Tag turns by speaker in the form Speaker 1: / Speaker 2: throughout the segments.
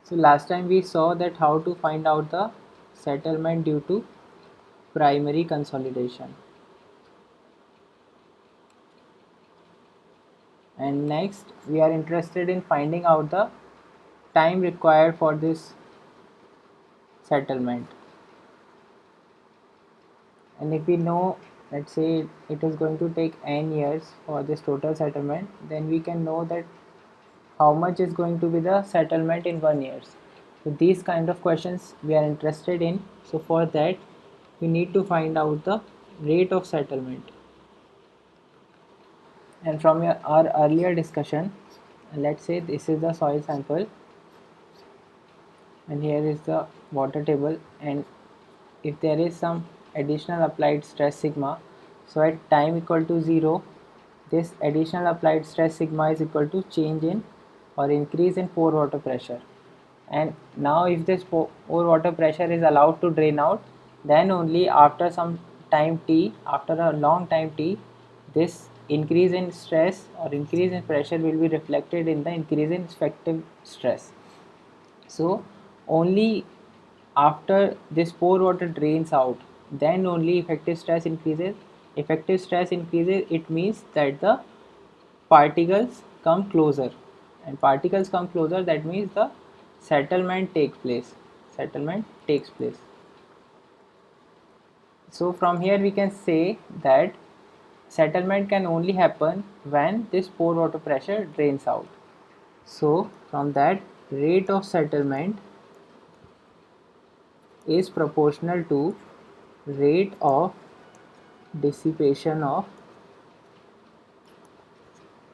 Speaker 1: So last time we saw that how to find out the settlement due to primary consolidation. And next we are interested in finding out the time required for this settlement. And if we know, let's say it is going to take n years for this total settlement, then we can know that how much is going to be the settlement in 1 year. So these kind of questions we are interested in. So for that we need to find out the rate of settlement. And from our earlier discussion, let's say this is the soil sample and here is the water table, and if there is some additional applied stress sigma, so at time equal to 0 this additional applied stress sigma is equal to change in or increase in pore water pressure. And now if this pore water pressure is allowed to drain out, then only after some time t, after a long time t, this increase in stress or increase in pressure will be reflected in the increase in effective stress. So only after this pore water drains out, then only effective stress increases. Effective stress increases, it means that the particles come closer, and particles come closer, that means the settlement takes place. Settlement takes place. So from here we can say that settlement can only happen when this pore water pressure drains out. So from that, rate of settlement is proportional to rate of dissipation of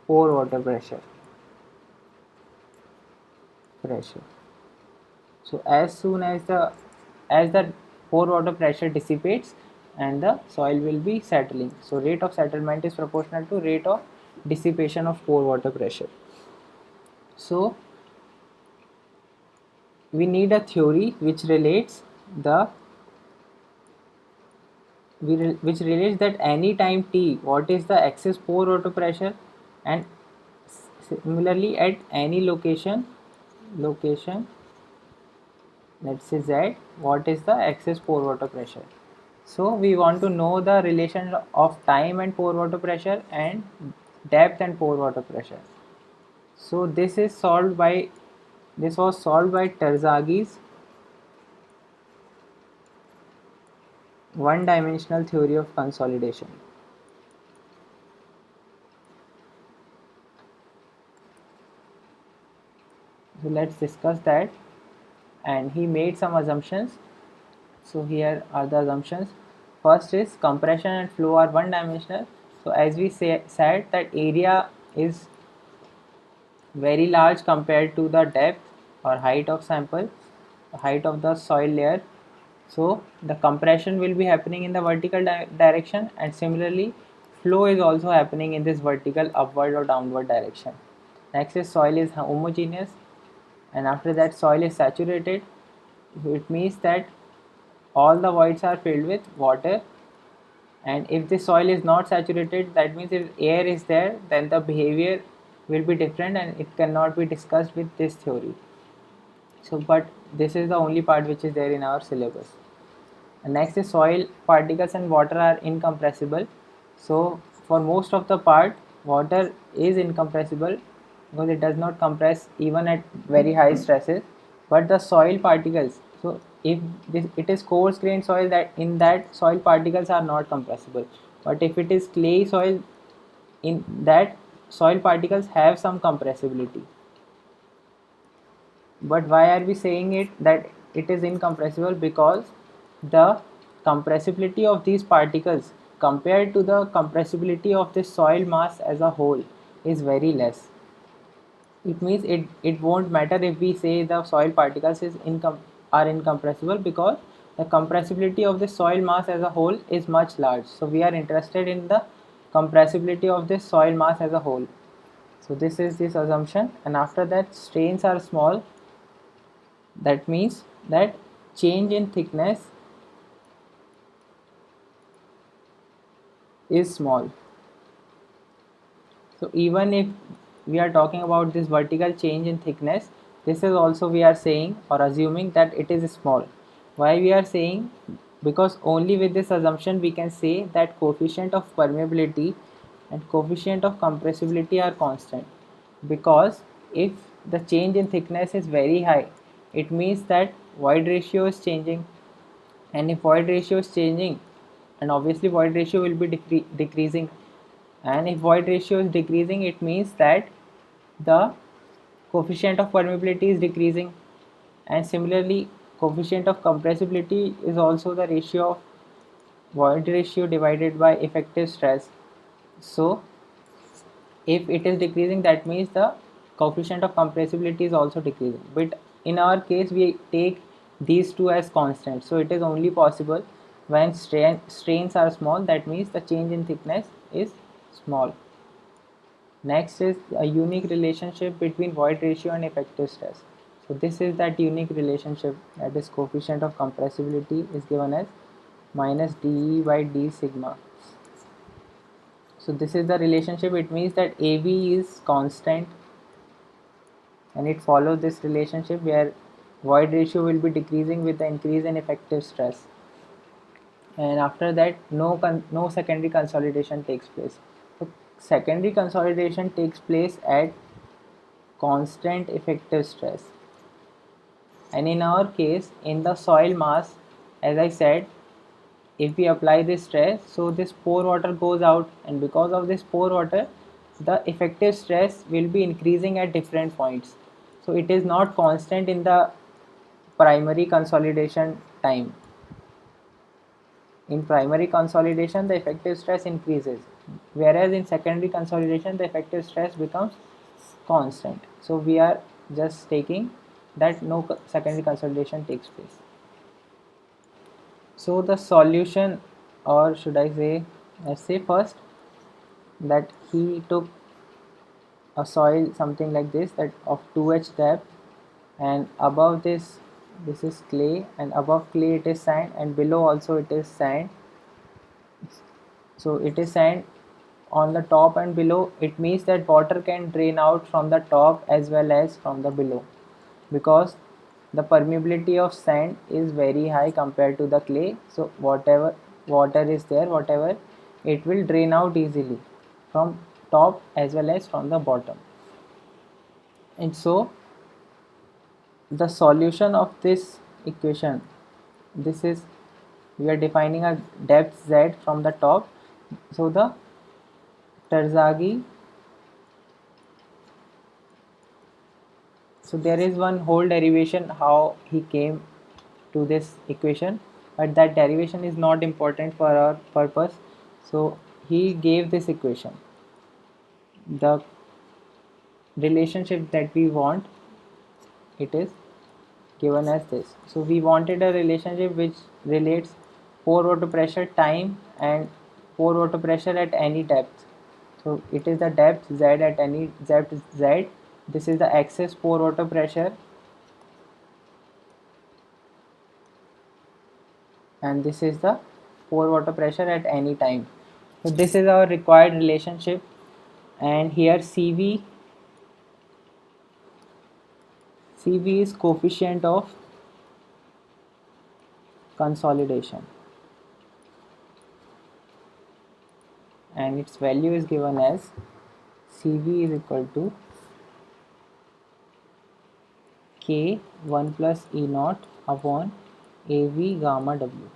Speaker 1: pore water pressure. So as soon as the pore water pressure dissipates and the soil will be settling. So rate of settlement is proportional to rate of dissipation of pore water pressure. So we need a theory which relates the which relates that any time t what is the excess pore water pressure, and similarly at any location let's say z, what is the excess pore water pressure. So we want to know the relation of time and pore water pressure and depth and pore water pressure. So this was solved by Terzaghis one-dimensional theory of consolidation. So let's discuss that. And he made some assumptions. So here are the assumptions. First is compression and flow are one-dimensional. So as we said that area is very large compared to the depth or height of sample, height of the soil layer. So the compression will be happening in the vertical direction, and similarly flow is also happening in this vertical upward or downward direction. Next is soil is homogeneous, and after that soil is saturated. It means that all the voids are filled with water, and if the soil is not saturated, that means if air is there, then the behavior will be different and it cannot be discussed with this theory. So but this is the only part which is there in our syllabus. And next is soil particles and water are incompressible. So for most of the part water is incompressible because it does not compress even at very high stresses, but the soil particles, so if it is coarse grained soil, that in that soil particles are not compressible, but if it is clay soil, in that soil particles have some compressibility. But why are we saying it that it is incompressible? Because the compressibility of these particles compared to the compressibility of the soil mass as a whole is very less. It means it won't matter if we say the soil particles are incompressible, because the compressibility of the soil mass as a whole is much large. So we are interested in the compressibility of this soil mass as a whole. So this is this assumption, and after that strains are small. That means that change in thickness is small. So even if we are talking about this vertical change in thickness, this is also we are saying or assuming that it is small. Why we are saying? Because only with this assumption we can say that coefficient of permeability and coefficient of compressibility are constant. Because if the change in thickness is very high, it means that void ratio is changing, and if void ratio is changing, and obviously void ratio will be decreasing, and if void ratio is decreasing, it means that the coefficient of permeability is decreasing, and similarly coefficient of compressibility is also the ratio of void ratio divided by effective stress. So if it is decreasing, that means the coefficient of compressibility is also decreasing, but in our case we take these two as constant, so it is only possible when strains are small, that means the change in thickness is small. Next is a unique relationship between void ratio and effective stress. So this is that unique relationship, that is coefficient of compressibility is given as minus dE by d sigma. So this is the relationship. It means that AB is constant, and it follows this relationship where void ratio will be decreasing with the increase in effective stress, and after that no secondary consolidation takes place. So secondary consolidation takes place at constant effective stress, and in our case in the soil mass, as I said, if we apply this stress, so this pore water goes out, and because of this pore water the effective stress will be increasing at different points. So it is not constant in the primary consolidation time. In primary consolidation the effective stress increases, whereas in secondary consolidation the effective stress becomes constant. So we are just taking that no secondary consolidation takes place. So the solution, or should I say, let's say first that he took a soil something like this, that of 2h depth, and above this is clay, and above clay it is sand, and below also it is sand. So it is sand on the top and below. It means that water can drain out from the top as well as from the below, because the permeability of sand is very high compared to the clay. So whatever water is there, whatever, it will drain out easily from top as well as from the bottom. And so the solution of this equation, this is, we are defining a depth z from the top. So the Terzaghi, so there is one whole derivation how he came to this equation, but that derivation is not important for our purpose. So he gave this equation, the relationship that we want, it is given as this. So we wanted a relationship which relates pore water pressure, time, and pore water pressure at any depth. So it is the depth z at any depth z. This is the excess pore water pressure, and this is the pore water pressure at any time. So this is our required relationship, and here CV is coefficient of consolidation, and its value is given as CV is equal to K 1 plus E naught upon AV gamma W.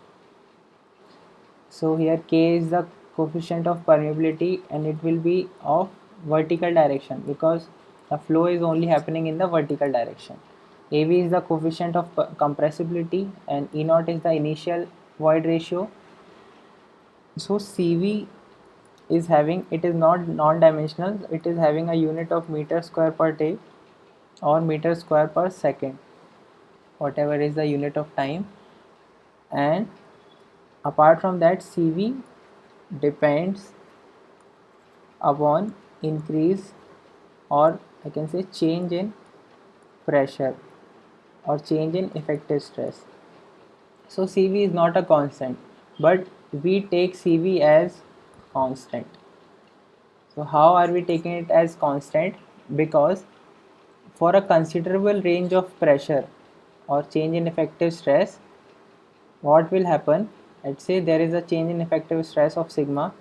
Speaker 1: So here K is the coefficient of permeability, and it will be of vertical direction because the flow is only happening in the vertical direction. AV is the coefficient of compressibility, and E naught is the initial void ratio. So CV is having, it is not non-dimensional, it is having a unit of meter square per day or meter square per second, whatever is the unit of time. And apart from that, CV depends upon increase, or I can say change in pressure or change in effective stress. So CV is not a constant, but we take CV as constant. So how are we taking it as constant? Because for a considerable range of pressure or change in effective stress, what will happen? Let's say there is a change in effective stress of sigma,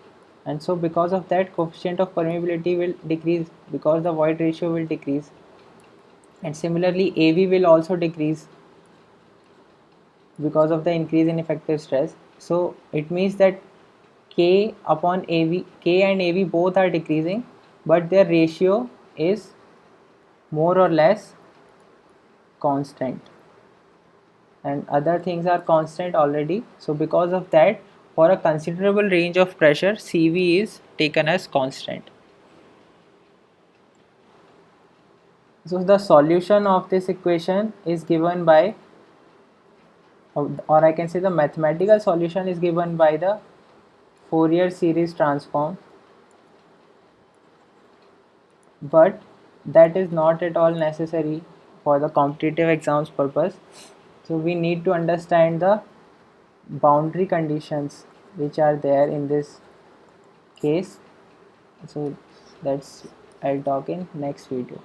Speaker 1: and so because of that coefficient of permeability will decrease because the void ratio will decrease, and similarly AV will also decrease because of the increase in effective stress. So it means that K upon AV, K and AV both are decreasing, but their ratio is more or less constant, and other things are constant already. So because of that, for a considerable range of pressure, Cv is taken as constant. So the solution of this equation is given by, or I can say the mathematical solution is given by the Fourier series transform, but that is not at all necessary for the competitive exams purpose. So we need to understand the boundary conditions which are there in this case. So that's, I'll talk in next video.